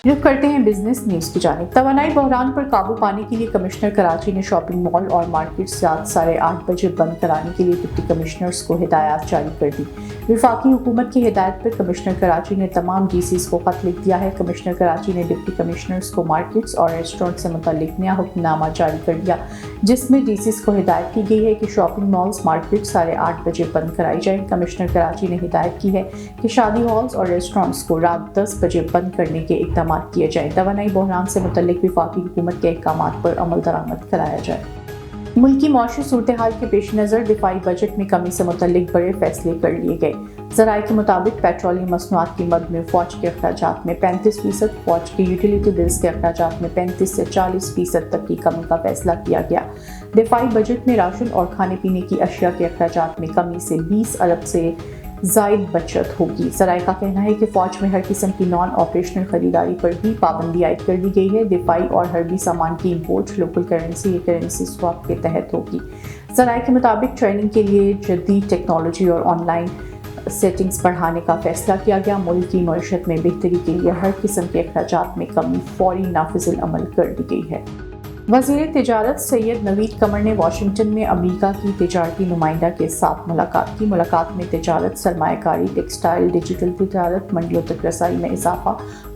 رخ کرتے ہیں business news کی جانب۔ توانائی بحران پر قابو پانے کے لیے کمشنر کراچی نے شاپنگ مال اور مارکیٹس رات 8:30 بجے بند کرانے کے لیے ڈپٹی کمشنرز کو ہدایات جاری کر دی۔ وفاقی حکومت کی ہدایت پر کمشنر کراچی نے تمام ڈی سیز کو خط لکھ دیا ہے۔ کمشنر کراچی نے ڈپٹی کمشنرز کو مارکیٹس اور ریسٹورنٹ سے متعلق نیا حکم نامہ جاری کر دیا، جس میں ڈی سیز کو ہدایت کی گئی ہے کہ شاپنگ مالز مارکیٹ 8:30 بجے بند کرائی جائیں۔ کمشنر کراچی نے ہدایت کی ہے کہ شادی ہالز اور ریسٹورنٹس کو رات 10 بجے بند کرنے کے اقدامات کیے جائیں۔ توانائی بحران سے متعلق وفاقی حکومت کے احکامات پر عمل درآمد کرایا جائے۔ ملکی معاشی صورتحال کے پیش نظر دفاعی بجٹ میں کمی سے متعلق بڑے فیصلے کر لیے گئے۔ ذرائع کے مطابق پیٹرولیم مصنوعات کی مد میں فوج کے اخراجات میں 35%، فوج کے یوٹیلیٹی بلز کے اخراجات میں 35 سے 40% تک کی کمی کا فیصلہ کیا گیا۔ دفاعی بجٹ میں راشن اور کھانے پینے کی اشیاء کے اخراجات میں کمی سے 20 ارب سے زائد بچت ہوگی۔ ذرائع کا کہنا ہے کہ فوج میں ہر قسم کی نان آپریشنل خریداری پر بھی پابندی عائد کر دی گئی ہے۔ دفاعی اور حربی سامان کی امپورٹ لوکل کرنسی یا کرنسی سواپ کے تحت ہوگی۔ ذرائع کے مطابق ٹریننگ کے لیے جدید ٹیکنالوجی اور آن لائن سیٹنگز بڑھانے کا فیصلہ کیا گیا۔ ملک کی معیشت میں بہتری کے لیے ہر قسم کے اخراجات میں کمی فوری نافذ العمل کر دی گئی ہے۔ وزیر تجارت سید نوید قمر نے واشنگٹن میں امریکہ کی تجارتی نمائندہ کے ساتھ ملاقات کی۔ ملاقات میں تجارت، سرمایہ کاری، ٹیکسٹائل، ڈیجیٹل تجارت، منڈیوں تک رسائی میں اضافہ،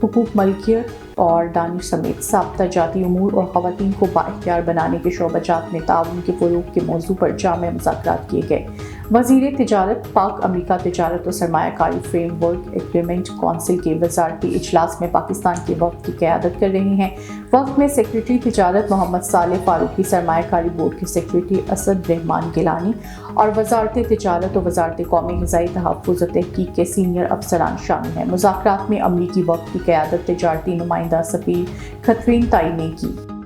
حقوق ملکیت اور دانش سمیت سابقہ جاتی امور اور خواتین کو بااختیار بنانے کے شعبہ جات میں تعاون کے فروغ کے موضوع پر جامع مذاکرات کیے گئے۔ وزیر تجارت پاک امریکہ تجارت و سرمایہ کاری فریم ورک ایگریمنٹ کونسل کے وزارتی اجلاس میں پاکستان کے وفد کی قیادت کر رہے ہیں۔ وفد میں سیکریٹری تجارت محمد صالح فاروقی، سرمایہ کاری بورڈ کے سیکریٹری اسد رحمان گیلانی اور وزارت تجارت و وزارت قومی غذائی تحفظ و تحقیق کے سینئر افسران شامل ہیں۔ مذاکرات میں امریکی وفد کی قیادت تجارتی نمائندہ سفیر کیتھرین تائی نے کی۔